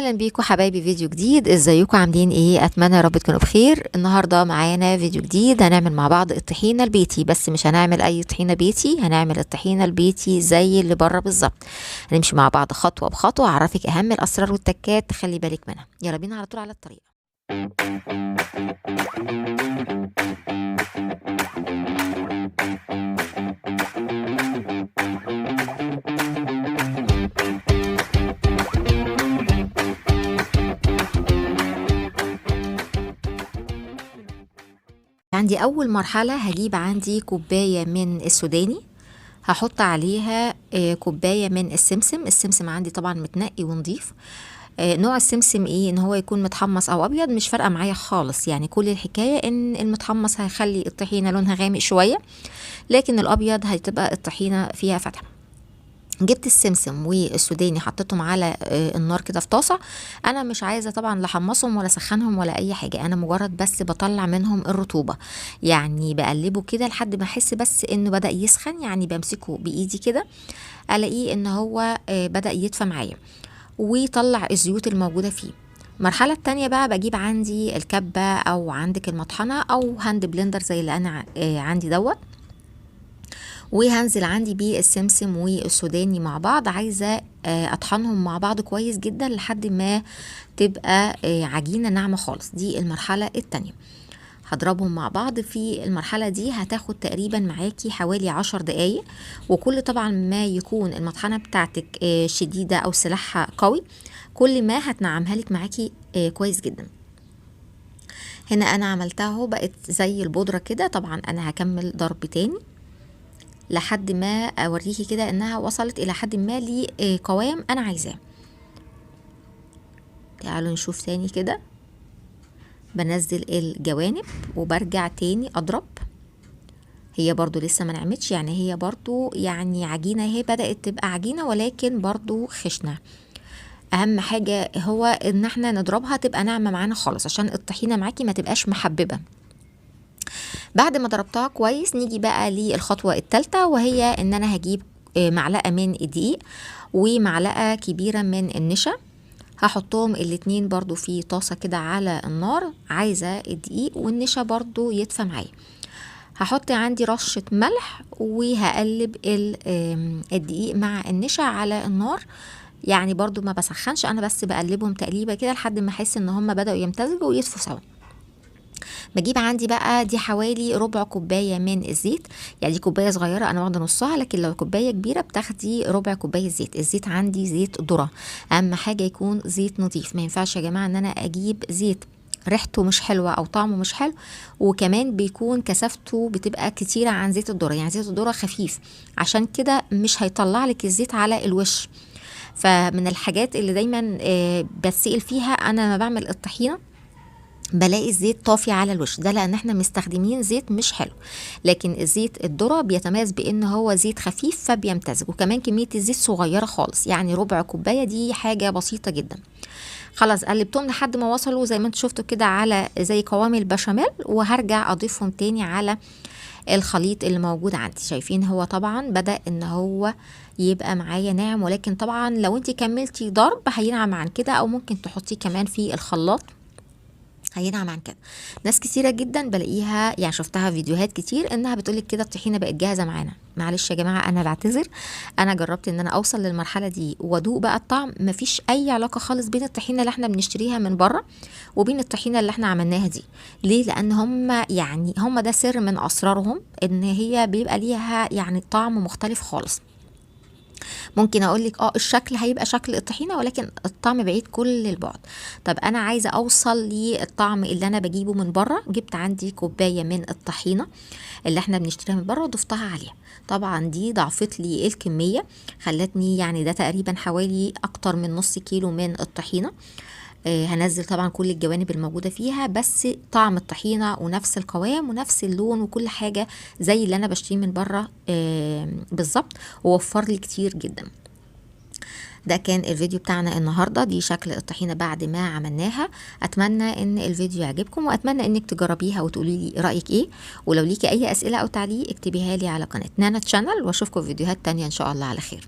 اهلا بيكم حبايبي، فيديو جديد. ازيكم عاملين ايه؟ اتمنى يا رب تكونوا بخير. النهارده معانا فيديو جديد، هنعمل مع بعض الطحينه البيتي، بس مش هنعمل اي طحينه بيتي، هنعمل الطحينه البيتي زي اللي بره بالظبط. هنمشي مع بعض خطوه بخطوه، اعرفك اهم الاسرار والتكات تخلي بالك منها. يلا بينا على طول على الطريقه. عندي اول مرحله هجيب عندي كوبايه من السوداني، هحط عليها كوبايه من السمسم. السمسم عندي طبعا متنقي ونضيف. نوع السمسم ايه؟ ان هو يكون متحمص او ابيض، مش فارقه معايا خالص. يعني كل الحكايه ان المتحمص هيخلي الطحينه لونها غامق شويه، لكن الابيض هتبقى الطحينه فيها فتحه. جبت السمسم والسوداني حطيتهم على النار كده في طاسه. انا مش عايزه طبعا لا احمصهم ولا اسخنهم ولا اي حاجه، انا مجرد بس بطلع منهم الرطوبه. يعني بقلبه كده لحد ما احس بس انه بدا يسخن، يعني بمسكه بايدي كده الاقيه ان هو بدا يدفى معايا، ويطلع الزيوت الموجوده فيه. المرحلة التانية بقى بجيب عندي الكبة او عندك المطحنة او هاند بلندر زي اللي انا عندي دوت، وهنزل عندي بيه السمسم والسوداني مع بعض. عايزة اطحنهم مع بعض كويس جدا لحد ما تبقى عجينة ناعمة خالص. دي المرحلة التانية، هضربهم مع بعض. في المرحلة دي هتاخد تقريبا معاكي حوالي 10 دقايق، وكل طبعا ما يكون المطحنة بتاعتك شديدة او سلاحها قوي، كل ما هتنعمها لك معاكي كويس جدا. هنا انا عملتها اهو، بقت زي البودرة كده. طبعا انا هكمل ضرب تاني لحد ما اوريكي كده انها وصلت الى حد ما لقوام انا عايزاه. تعالوا نشوف تاني كده. بنزل الجوانب وبرجع تاني اضرب. هي برضو لسه ما نعمتش، يعني هي برضو يعني عجينة، هي بدأت تبقى عجينة ولكن برضو خشنة. اهم حاجة هو ان احنا نضربها تبقى ناعمة معانا خالص، عشان الطحينة معاكي ما تبقاش محببة. بعد ما ضربتها كويس نيجي بقى للخطوة الثالثة، وهي ان انا هجيب معلقة من الدقيق ومعلقة كبيرة من النشا، هحطهم الاتنين برضو في طاسة كده على النار. عايزة الدقيق والنشا برضو يدفى معايا. هحط عندي رشة ملح وهقلب الدقيق مع النشا على النار. يعني برضو ما بسخنش، انا بس بقلبهم تقليبة كده لحد ما احس ان هم بدأوا يمتزجوا ويدفوا سوا. بجيب عندي بقى دي حوالي ربع كوبايه من الزيت، يعني دي كوبايه صغيره انا واخده نصها، لكن لو كوبايه كبيره بتاخدي ربع كوبايه زيت. الزيت عندي زيت ذره، اهم حاجه يكون زيت نظيف. ما ينفعش يا جماعه ان انا اجيب زيت ريحته مش حلوه او طعمه مش حلو، وكمان بيكون كثافته بتبقى كتيره عن زيت الذره. يعني زيت الذره خفيف، عشان كده مش هيطلع لك الزيت على الوش. فمن الحاجات اللي دايما بتسأل فيها انا لما بعمل الطحينه، بلاقي الزيت طافي على الوش، ده لان احنا مستخدمين زيت مش حلو. لكن الزيت الذره بيتميز بان هو زيت خفيف فبيمتزج، وكمان كميه الزيت صغيره خالص، يعني ربع كوبايه، دي حاجه بسيطه جدا. خلاص قلبتهم لحد ما وصلوا زي ما انتوا شفتوا كده على زي قوام البشاميل، وهرجع اضيفهم تاني على الخليط اللي موجود عندي. شايفين هو طبعا بدأ ان هو يبقى معايا ناعم، ولكن طبعا لو انت كملتي ضرب هينعم عن كده، او ممكن تحطيه كمان في الخلاط هينعم عن كده. ناس كتيره جدا بلاقيها، يعني شفتها فيديوهات كتير انها بتقولك كده الطحينه بقت جاهزه معانا. معلش يا جماعه انا بعتذر، انا جربت ان انا اوصل للمرحله دي وادوق بقى الطعم، مفيش اي علاقه خالص بين الطحينه اللي احنا بنشتريها من بره وبين الطحينه اللي احنا عملناها دي. ليه؟ لان هم ده سر من اسرارهم، ان هي بيبقى ليها يعني طعم مختلف خالص. ممكن اقول لك الشكل هيبقى شكل الطحينه، ولكن الطعم بعيد كل البعد. طب انا عايزه اوصل للطعم اللي انا بجيبه من بره. جبت عندي كوبايه من الطحينه اللي احنا بنشتريها من بره وضفتها عليها. طبعا دي ضعفت لي الكميه، خلتني يعني ده تقريبا حوالي اكتر من نص كيلو من الطحينه. هنزل طبعا كل الجوانب الموجودة فيها، بس طعم الطحينة ونفس القوام ونفس اللون وكل حاجة زي اللي انا بشتريه من بره بالظبط، ووفر لي كتير جدا. ده كان الفيديو بتاعنا النهاردة، دي شكل الطحينة بعد ما عملناها. اتمنى ان الفيديو يعجبكم، واتمنى انك تجربيها وتقولي لي رأيك ايه. ولو ليكي اي اسئلة او تعليق اكتبيها لي على قناة نانا تشانل، واشوفكم في فيديوهات تانية ان شاء الله على خير.